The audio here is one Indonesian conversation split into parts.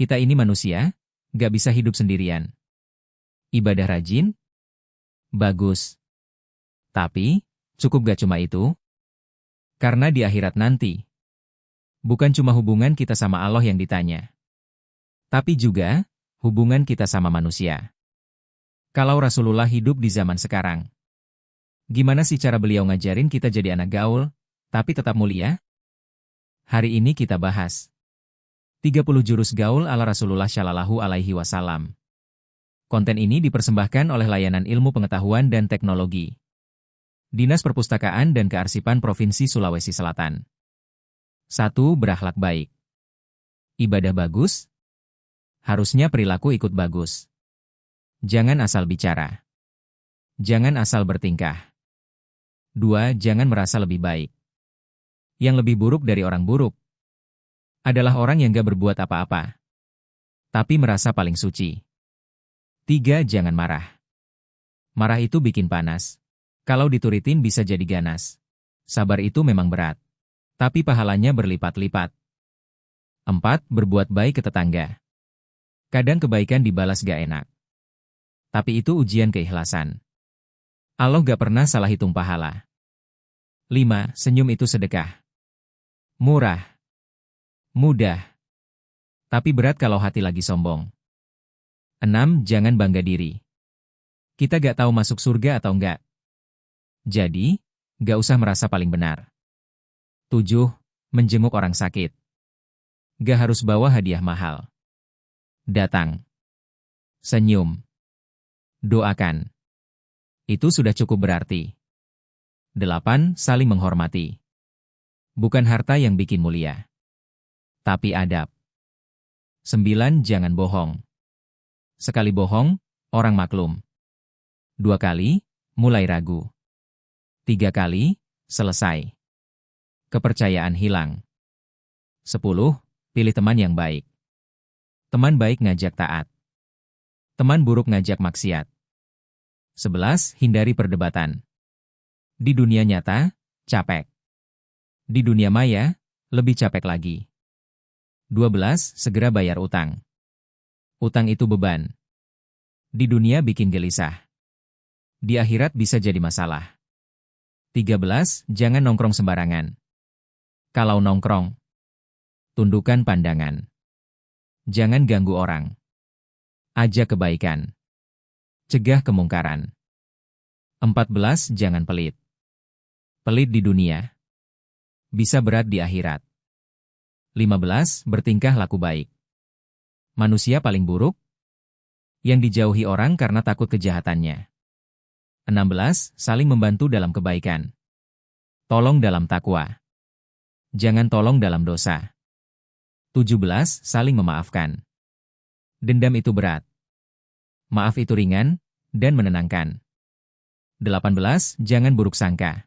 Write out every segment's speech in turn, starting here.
Kita ini manusia, gak bisa hidup sendirian. Ibadah rajin? Bagus. Tapi, cukup gak cuma itu? Karena di akhirat nanti, bukan cuma hubungan kita sama Allah yang ditanya, tapi juga hubungan kita sama manusia. Kalau Rasulullah hidup di zaman sekarang, gimana sih cara beliau ngajarin kita jadi anak gaul, tapi tetap mulia? Hari ini kita bahas 30 jurus gaul ala Rasulullah Shallallahu Alaihi Wasallam. Konten ini dipersembahkan oleh Layanan Ilmu Pengetahuan dan Teknologi, Dinas Perpustakaan dan Kearsipan Provinsi Sulawesi Selatan. 1. Berakhlak baik. Ibadah bagus? Harusnya perilaku ikut bagus. Jangan asal bicara. Jangan asal bertingkah. 2. Jangan merasa lebih baik. Yang lebih buruk dari orang buruk adalah orang yang gak berbuat apa-apa, tapi merasa paling suci. 3. Jangan marah. Marah itu bikin panas. Kalau dituritin bisa jadi ganas. Sabar itu memang berat, tapi pahalanya berlipat-lipat. 4. Berbuat baik ke tetangga. Kadang kebaikan dibalas gak enak, tapi itu ujian keikhlasan. Allah gak pernah salah hitung pahala. 5. Senyum itu sedekah. Murah, mudah, tapi berat kalau hati lagi sombong. 6. Jangan bangga diri. Kita gak tahu masuk surga atau enggak. Jadi, gak usah merasa paling benar. 7. Menjenguk orang sakit. Gak harus bawa hadiah mahal. Datang. Senyum. Doakan. Itu sudah cukup berarti. 8. Saling menghormati. Bukan harta yang bikin mulia, tapi adab. 9. Jangan bohong. Sekali bohong, orang maklum. 2 kali, mulai ragu. 3 kali, selesai. Kepercayaan hilang. 10. Pilih teman yang baik. Teman baik ngajak taat. Teman buruk ngajak maksiat. 11. Hindari perdebatan. Di dunia nyata, capek. Di dunia maya, lebih capek lagi. 12. Segera bayar utang. Utang itu beban. Di dunia bikin gelisah. Di akhirat bisa jadi masalah. 13. Jangan nongkrong sembarangan. Kalau nongkrong, tundukkan pandangan. Jangan ganggu orang. Ajak kebaikan. Cegah kemungkaran. 14. Jangan pelit. Pelit di dunia bisa berat di akhirat. 15. Bertingkah laku baik. Manusia paling buruk yang dijauhi orang karena takut kejahatannya. 16. Saling membantu dalam kebaikan. Tolong dalam takwa. Jangan tolong dalam dosa. 17. Saling memaafkan. Dendam itu berat. Maaf itu ringan dan menenangkan. 18. Jangan buruk sangka.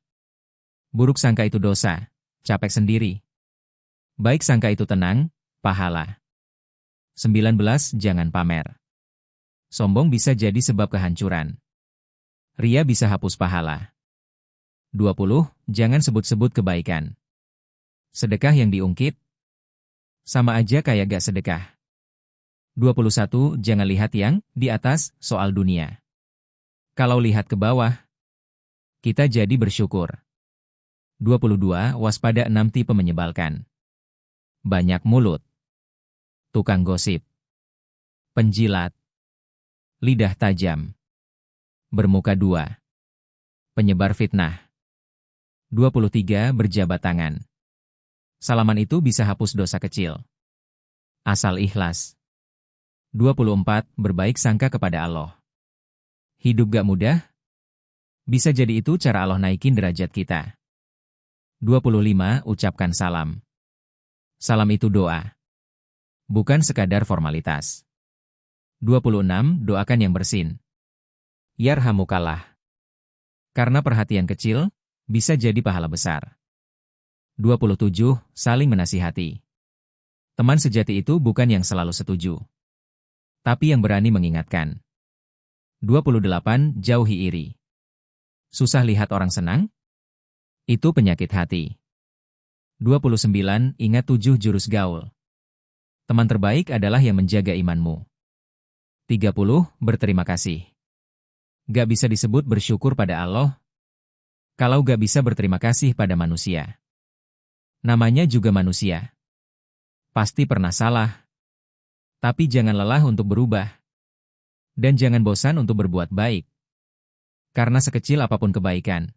Buruk sangka itu dosa, capek sendiri. Baik sangka itu tenang, pahala. 19. Jangan pamer. Sombong bisa jadi sebab kehancuran. Ria bisa hapus pahala. 20. Jangan sebut-sebut kebaikan. Sedekah yang diungkit sama aja kayak gak sedekah. 21. Jangan lihat yang di atas soal dunia. Kalau lihat ke bawah, kita jadi bersyukur. 22. Waspada 6 tipe menyebalkan. Banyak mulut. Tukang gosip. Penjilat. Lidah tajam. Bermuka 2. Penyebar fitnah. 23. Berjabat tangan. Salaman itu bisa hapus dosa kecil. Asal ikhlas. 24. Berbaik sangka kepada Allah. Hidup gak mudah? Bisa jadi itu cara Allah naikin derajat kita. 25. Ucapkan salam. Salam itu doa, bukan sekadar formalitas. 26. Doakan yang bersin. Yarhamukallah. Karena perhatian kecil bisa jadi pahala besar. 27. Saling menasihati. Teman sejati itu bukan yang selalu setuju, tapi yang berani mengingatkan. 28. Jauhi iri. Susah lihat orang senang? Itu penyakit hati. 29. Ingat 7 jurus gaul. Teman terbaik adalah yang menjaga imanmu. 30. Berterima kasih. Gak bisa disebut bersyukur pada Allah kalau gak bisa berterima kasih pada manusia. Namanya juga manusia. Pasti pernah salah. Tapi jangan lelah untuk berubah. Dan jangan bosan untuk berbuat baik. Karena sekecil apapun kebaikan,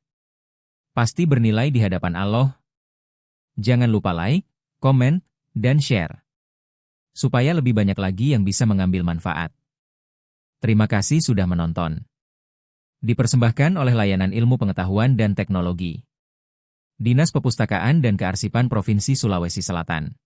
pasti bernilai di hadapan Allah. Jangan lupa like, komen, dan share. Supaya lebih banyak lagi yang bisa mengambil manfaat. Terima kasih sudah menonton. Dipersembahkan oleh Layanan Ilmu Pengetahuan dan Teknologi. Dinas Perpustakaan dan Kearsipan Provinsi Sulawesi Selatan.